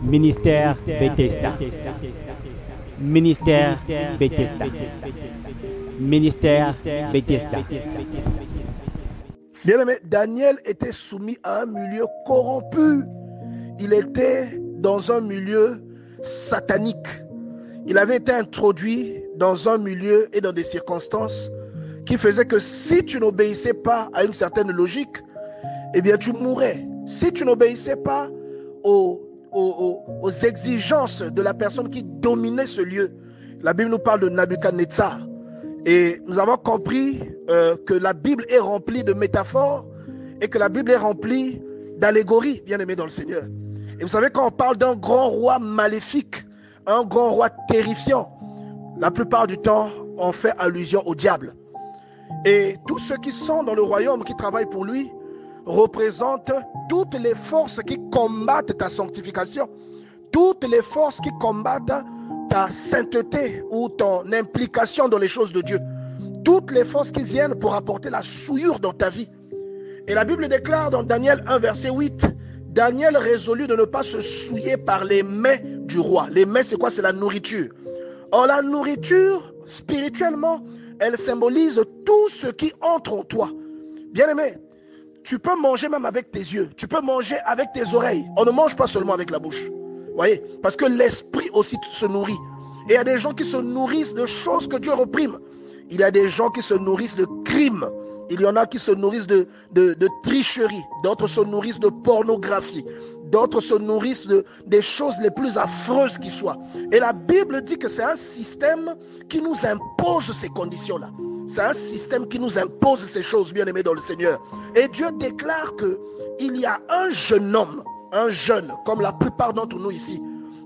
Ministère Bethesda. Ministère Bethesda. Ministère Bethesda. Bien-aimé, Daniel était soumis à un milieu corrompu. Il était dans un milieu satanique. Il avait été introduit dans un milieu et dans des circonstances qui faisaient que si tu n'obéissais pas à une certaine logique, eh bien tu mourrais. Si tu n'obéissais pas aux exigences de la personne qui dominait ce lieu, la Bible nous parle de Nabuchodonosor. Et nous avons compris que la Bible est remplie de métaphores et que la Bible est remplie d'allégories, bien aimés dans le Seigneur. Et vous savez, quand on parle d'un grand roi maléfique, un grand roi terrifiant, la plupart du temps, on fait allusion au diable. Et tous ceux qui sont dans le royaume, qui travaillent pour lui, représentent toutes les forces qui combattent ta sanctification, toutes les forces qui combattent ta sainteté ou ton implication dans les choses de Dieu, toutes les forces qui viennent pour apporter la souillure dans ta vie. Et la Bible déclare dans Daniel 1 verset 8, Daniel résolut de ne pas se souiller par les mets du roi. Les mets, c'est quoi? C'est la nourriture. Or la nourriture, spirituellement, elle symbolise tout ce qui entre en toi. Bien-aimé, tu peux manger même avec tes yeux, tu peux manger avec tes oreilles. On ne mange pas seulement avec la bouche. Voyez, parce que l'esprit aussi se nourrit. Et il y a des gens qui se nourrissent de choses que Dieu reprime. Il y a des gens qui se nourrissent de crimes. Il y en a qui se nourrissent de tricherie. D'autres se nourrissent de pornographie. D'autres se nourrissent des choses les plus affreuses qui soient. Et la Bible dit que c'est un système qui nous impose ces conditions-là. C'est un système qui nous impose ces choses, bien aimés dans le Seigneur. Et Dieu déclare qu'il y a un jeune homme, un jeune, comme la plupart d'entre nous ici,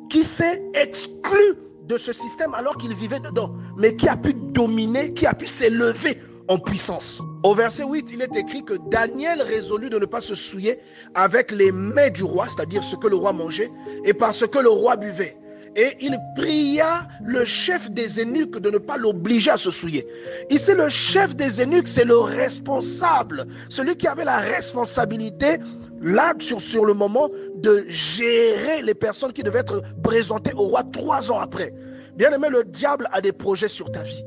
qui s'est exclu de ce système alors qu'il vivait dedans, mais qui a pu dominer, qui a pu s'élever en puissance. Au verset 8, il est écrit que Daniel résolut de ne pas se souiller avec les mets du roi, c'est-à-dire ce que le roi mangeait, et parce que le roi buvait. Et il pria le chef des eunuques de ne pas l'obliger à se souiller. Ici, le chef des eunuques, c'est le responsable, celui qui avait la responsabilité, là, sur le moment, de gérer les personnes qui devaient être présentées au roi 3 ans après. Bien aimé, le diable a des projets sur ta vie.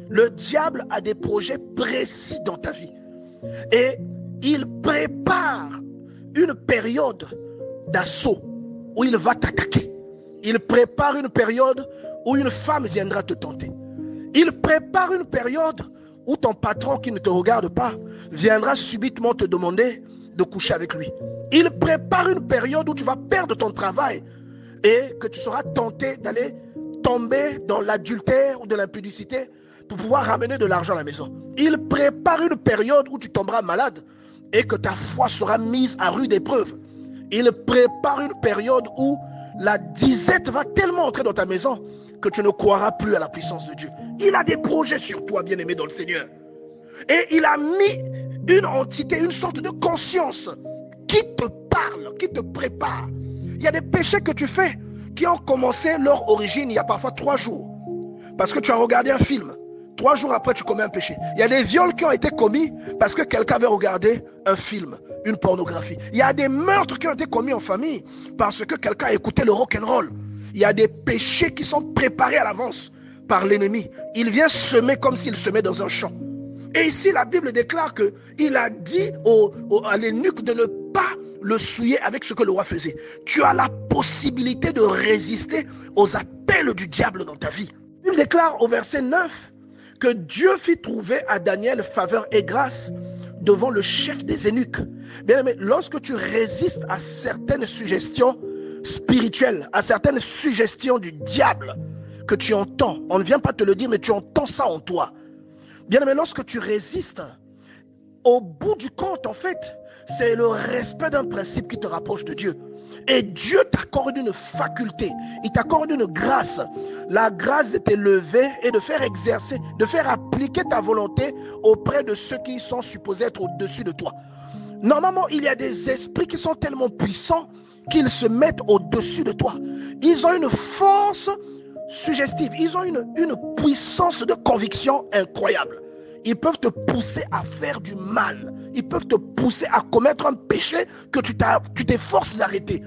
Le diable a des projets précis dans ta vie. Et il prépare une période d'assaut où il va t'attaquer. Il prépare une période où une femme viendra te tenter. Il prépare une période où ton patron qui ne te regarde pas viendra subitement te demander de coucher avec lui. Il prépare une période où tu vas perdre ton travail et que tu seras tenté d'aller tomber dans l'adultère ou de l'impudicité pour pouvoir ramener de l'argent à la maison. Il prépare une période où tu tomberas malade et que ta foi sera mise à rude épreuve. Il prépare une période où la disette va tellement entrer dans ta maison que tu ne croiras plus à la puissance de Dieu. Il a des projets sur toi, bien-aimé dans le Seigneur. Et il a mis une entité, une sorte de conscience qui te parle, qui te prépare. Il y a des péchés que tu fais qui ont commencé leur origine il y a parfois 3 jours. Parce que tu as regardé un film. 3 jours après, tu commets un péché. Il y a des viols qui ont été commis parce que quelqu'un avait regardé un film, une pornographie. Il y a des meurtres qui ont été commis en famille parce que quelqu'un a écouté le rock'n'roll. Il y a des péchés qui sont préparés à l'avance par l'ennemi. Il vient semer comme s'il semait dans un champ. Et ici, la Bible déclare qu'il a dit à l'eunuque de ne pas le souiller avec ce que le roi faisait. Tu as la possibilité de résister aux appels du diable dans ta vie. Il déclare au verset 9 que Dieu fit trouver à Daniel faveur et grâce devant le chef des eunuques. Bien aimé, lorsque tu résistes à certaines suggestions spirituelles, à certaines suggestions du diable que tu entends, on ne vient pas te le dire, mais tu entends ça en toi. Bien aimé, lorsque tu résistes, au bout du compte, en fait, c'est le respect d'un principe qui te rapproche de Dieu. Et Dieu t'accorde une faculté, il t'accorde une grâce, la grâce de t'élever et de faire exercer, de faire appliquer ta volonté auprès de ceux qui sont supposés être au-dessus de toi. Normalement, il y a des esprits qui sont tellement puissants qu'ils se mettent au-dessus de toi. Ils ont une force suggestive, ils ont une puissance de conviction incroyable. Ils peuvent te pousser à faire du mal. Ils peuvent te pousser à commettre un péché que tu t'efforces d'arrêter.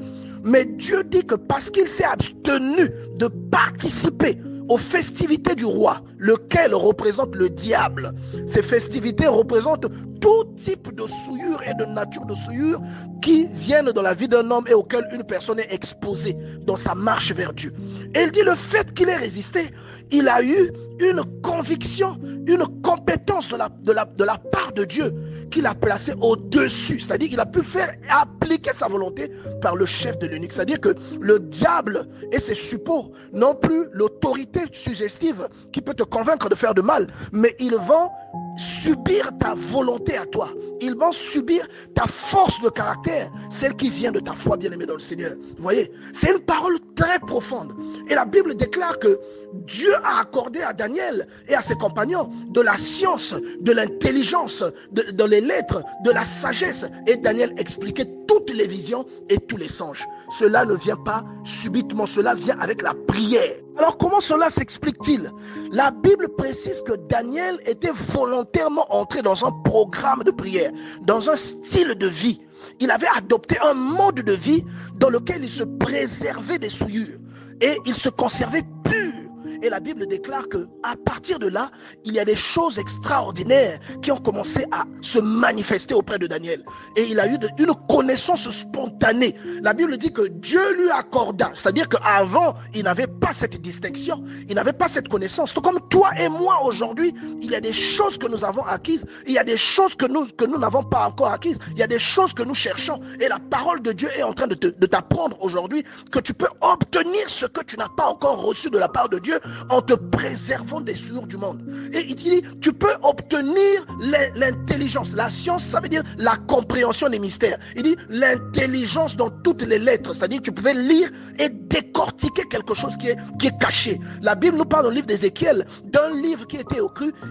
Mais Dieu dit que parce qu'il s'est abstenu de participer aux festivités du roi, lequel représente le diable. Ces festivités représentent tout type de souillure et de nature de souillure qui viennent dans la vie d'un homme et auquel une personne est exposée dans sa marche vers Dieu. Et il dit le fait qu'il ait résisté, il a eu une conviction, une compétence de la part de Dieu qu'il a placé au-dessus. C'est-à-dire qu'il a pu faire appliquer sa volonté par le chef de l'eunuque. C'est-à-dire que le diable et ses suppôts n'ont plus l'autorité suggestive qui peut te convaincre de faire de mal, mais ils vont subir ta volonté à toi. Ils vont subir ta force de caractère, celle qui vient de ta foi, bien-aimée dans le Seigneur. Vous voyez, c'est une parole très profonde. Et la Bible déclare que Dieu a accordé à Daniel et à ses compagnons de la science, de l'intelligence, de les lettres, de la sagesse. Et Daniel expliquait toutes les visions et tous les songes. Cela ne vient pas subitement, cela vient avec la prière. Alors comment cela s'explique-t-il? La Bible précise que Daniel était volontairement entré dans un programme de prière, dans un style de vie. Il avait adopté un mode de vie dans lequel il se préservait des souillures et il se conservait pur. Et la Bible déclare que à partir de là, il y a des choses extraordinaires qui ont commencé à se manifester auprès de Daniel. Et il a eu une connaissance spontanée. La Bible dit que Dieu lui accorda, c'est-à-dire qu'avant, il n'avait pas cette distinction, il n'avait pas cette connaissance. Tout comme toi et moi aujourd'hui, il y a des choses que nous avons acquises, il y a des choses que nous n'avons pas encore acquises, il y a des choses que nous cherchons. Et la parole de Dieu est en train de t'apprendre aujourd'hui que tu peux obtenir ce que tu n'as pas encore reçu de la part de Dieu en te préservant des souillures du monde. Et il dit, tu peux obtenir l'intelligence. La science, ça veut dire la compréhension des mystères. Il dit l'intelligence dans toutes les lettres. C'est-à-dire que tu pouvais lire et décortiquer quelque chose qui est caché. La Bible nous parle dans le livre d'Ézéchiel d'un livre qui était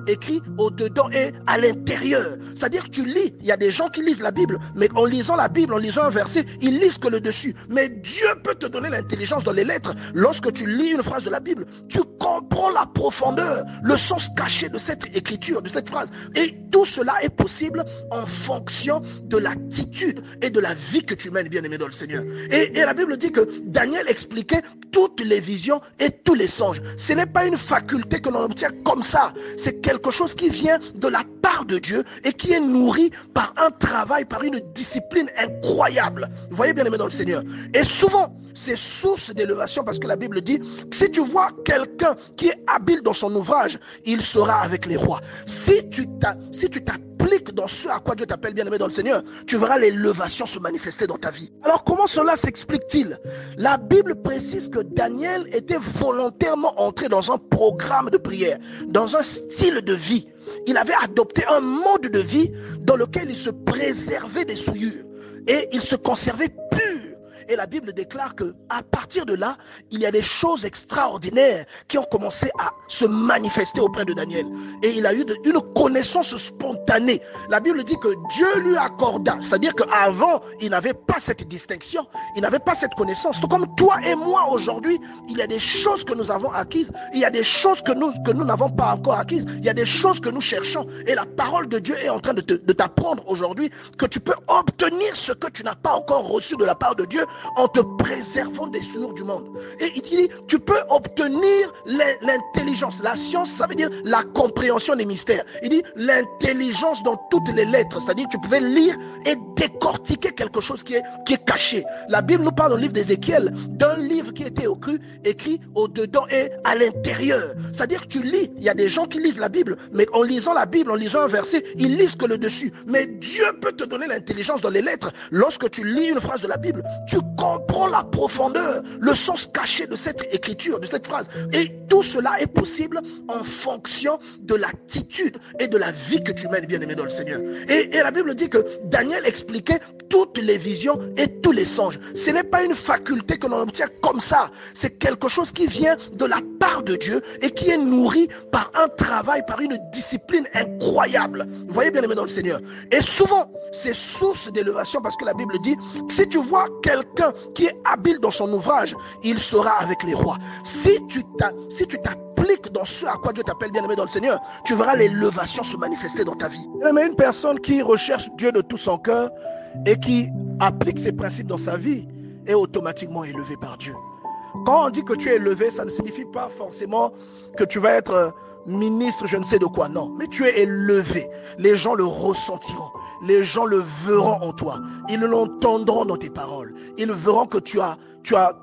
écrit au-dedans et à l'intérieur. C'est-à-dire que tu lis, il y a des gens qui lisent la Bible, mais en lisant la Bible, en lisant un verset, ils lisent que le dessus. Mais Dieu peut te donner l'intelligence dans les lettres. Lorsque tu lis une phrase de la Bible, tu comprends la profondeur, le sens caché de cette écriture, de cette phrase. Et tout cela est possible en fonction de l'attitude et de la vie que tu mènes, bien-aimé dans le Seigneur. Et la Bible dit que Daniel expliquait toutes les visions et tous les songes. Ce n'est pas une faculté que l'on obtient comme ça. C'est quelque chose qui vient de la part de Dieu et qui est nourri par un travail, par une discipline incroyable. Vous voyez, bien-aimé dans le Seigneur. Et souvent, c'est source d'élévation parce que la Bible dit, si tu vois quelqu'un qui est habile dans son ouvrage, il sera avec les rois. Si tu t'appliques dans ce à quoi Dieu t'appelle, bien-aimé dans le Seigneur, tu verras l'élévation se manifester dans ta vie. Alors comment cela s'explique-t-il? La Bible précise que Daniel était volontairement entré dans un programme de prière, dans un style de vie. Il avait adopté un mode de vie dans lequel il se préservait des souillures et il se conservait pur. Et la Bible déclare que à partir de là, il y a des choses extraordinaires qui ont commencé à se manifester auprès de Daniel. Et il a eu une connaissance spontanée. La Bible dit que Dieu lui accorda, c'est-à-dire qu'avant, il n'avait pas cette distinction, il n'avait pas cette connaissance. Tout comme toi et moi aujourd'hui, il y a des choses que nous avons acquises, il y a des choses que nous n'avons pas encore acquises, il y a des choses que nous cherchons. Et la parole de Dieu est en train de t'apprendre aujourd'hui que tu peux obtenir ce que tu n'as pas encore reçu de la part de Dieu en te préservant des souillures du monde. Et il dit, tu peux obtenir l'intelligence. La science, ça veut dire la compréhension des mystères. Il dit l'intelligence dans toutes les lettres. C'est-à-dire que tu pouvais lire et décortiquer quelque chose qui est caché. La Bible nous parle dans le livre d'Ézéchiel d'un livre qui était écrit au-dedans et à l'intérieur. C'est-à-dire que tu lis, il y a des gens qui lisent la Bible, mais en lisant la Bible, en lisant un verset, ils lisent que le dessus. Mais Dieu peut te donner l'intelligence dans les lettres. Lorsque tu lis une phrase de la Bible, tu comprends la profondeur, le sens caché de cette écriture, de cette phrase. Et tout cela est possible en fonction de l'attitude et de la vie que tu mènes, bien-aimé dans le Seigneur. Et la Bible dit que Daniel expliquait toutes les visions et tous les songes. Ce n'est pas une faculté que l'on obtient comme ça. C'est quelque chose qui vient de la part de Dieu et qui est nourri par un travail, par une discipline incroyable. Vous voyez, bien-aimé dans le Seigneur. Et souvent, c'est source d'élévation parce que la Bible dit, si tu vois quelqu'un qui est habile dans son ouvrage, il sera avec les rois. Si tu t'appliques dans ce à quoi Dieu t'appelle, bien-aimé dans le Seigneur, tu verras l'élévation se manifester dans ta vie. Mais une personne qui recherche Dieu de tout son cœur et qui applique ses principes dans sa vie est automatiquement élevé par Dieu. Quand on dit que tu es élevé, ça ne signifie pas forcément que tu vas être ministre, je ne sais de quoi, non. Mais tu es élevé. Les gens le ressentiront. Les gens le verront en toi. Ils l'entendront dans tes paroles. Ils verront que tu as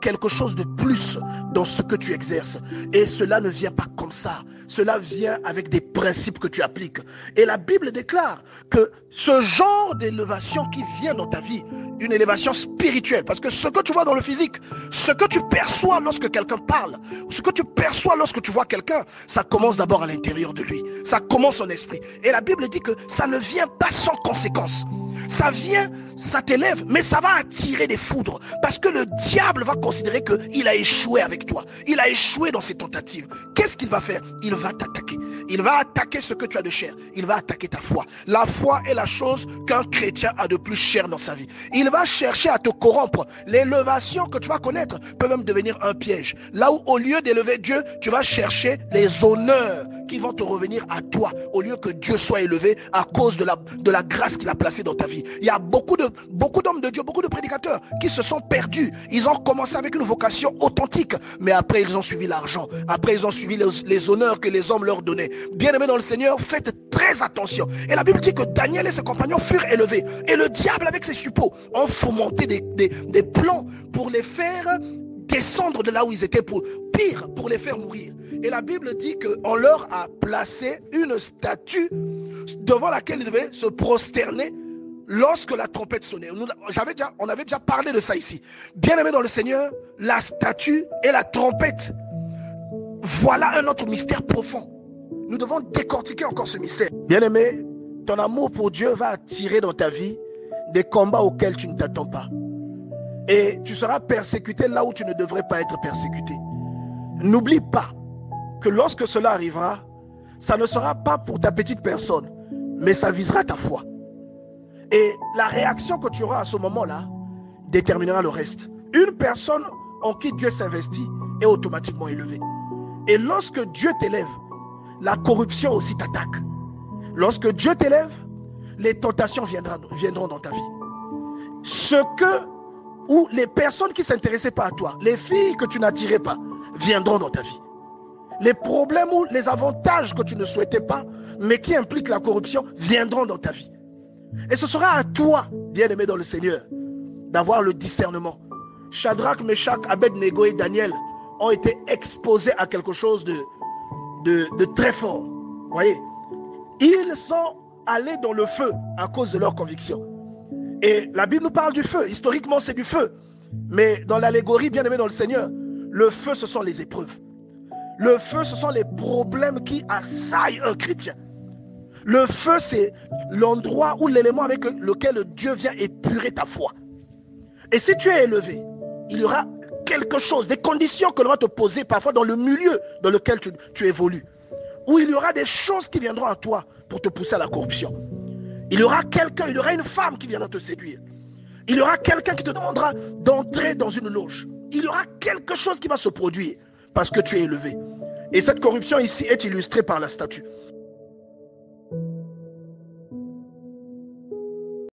quelque chose de plus dans ce que tu exerces. Et cela ne vient pas comme ça. Cela vient avec des principes que tu appliques. Et la Bible déclare que ce genre d'élévation qui vient dans ta vie, une élévation spirituelle, parce que ce que tu vois dans le physique, ce que tu perçois lorsque quelqu'un parle, ce que tu perçois lorsque tu vois quelqu'un, ça commence d'abord à l'intérieur de lui. Ça commence en esprit. Et la Bible dit que ça ne vient pas sans conséquence. Ça vient, ça t'élève, mais ça va attirer des foudres. Parce que le diable va considérer qu'il a échoué avec toi. Il a échoué dans ses tentatives. Qu'est-ce qu'il va faire? Il va t'attaquer. Il va attaquer ce que tu as de cher. Il va attaquer ta foi. La foi est la chose qu'un chrétien a de plus cher dans sa vie. Il va chercher à te corrompre. L'élévation que tu vas connaître peut même devenir un piège. Là où au lieu d'élever Dieu, tu vas chercher les honneurs qui vont te revenir à toi, au lieu que Dieu soit élevé à cause de la grâce qu'il a placée dans ta vie. Il y a beaucoup d'hommes de Dieu, beaucoup de prédicateurs qui se sont perdus. Ils ont commencé avec une vocation authentique, mais après ils ont suivi l'argent. Après ils ont suivi les honneurs que les hommes leur donnaient. Bien-aimés dans le Seigneur, faites très attention. Et la Bible dit que Daniel et ses compagnons furent élevés. Et le diable avec ses suppôts ont fomenté des plans pour les faire descendre de là où ils étaient, pour les faire mourir. Et la Bible dit qu'on leur a placé une statue devant laquelle ils devaient se prosterner lorsque la trompette sonnait. On avait déjà parlé de ça ici. Bien-aimés dans le Seigneur, la statue et la trompette, voilà un autre mystère profond. Nous devons décortiquer encore ce mystère. Bien-aimé, ton amour pour Dieu va attirer dans ta vie des combats auxquels tu ne t'attends pas. Et tu seras persécuté là où tu ne devrais pas être persécuté. N'oublie pas que lorsque cela arrivera, ça ne sera pas pour ta petite personne, mais ça visera ta foi. Et la réaction que tu auras à ce moment-là déterminera le reste. Une personne en qui Dieu s'investit est automatiquement élevée. Et lorsque Dieu t'élève, la corruption aussi t'attaque. Lorsque Dieu t'élève, les tentations viendront dans ta vie. Ou les personnes qui ne s'intéressaient pas à toi, les filles que tu n'attirais pas, viendront dans ta vie. Les problèmes ou les avantages que tu ne souhaitais pas, mais qui impliquent la corruption, viendront dans ta vie. Et ce sera à toi, bien-aimé dans le Seigneur, d'avoir le discernement. Shadrach, Meshach, Abed-Nego et Daniel ont été exposés à quelque chose de très fort. Vous voyez, ils sont allés dans le feu à cause de leur conviction. Et la Bible nous parle du feu. Historiquement, c'est du feu. Mais dans l'allégorie, bien-aimé dans le Seigneur, le feu, ce sont les épreuves. Le feu, ce sont les problèmes qui assaillent un chrétien. Le feu, c'est l'endroit ou l'élément avec lequel Dieu vient épurer ta foi. Et si tu es élevé, il y aura quelque chose, des conditions que l'on va te poser parfois dans le milieu dans lequel tu évolues. Où il y aura des choses qui viendront à toi pour te pousser à la corruption. Il y aura une femme qui viendra te séduire. Il y aura quelqu'un qui te demandera d'entrer dans une loge. Il y aura quelque chose qui va se produire parce que tu es élevé. Et cette corruption ici est illustrée par la statue.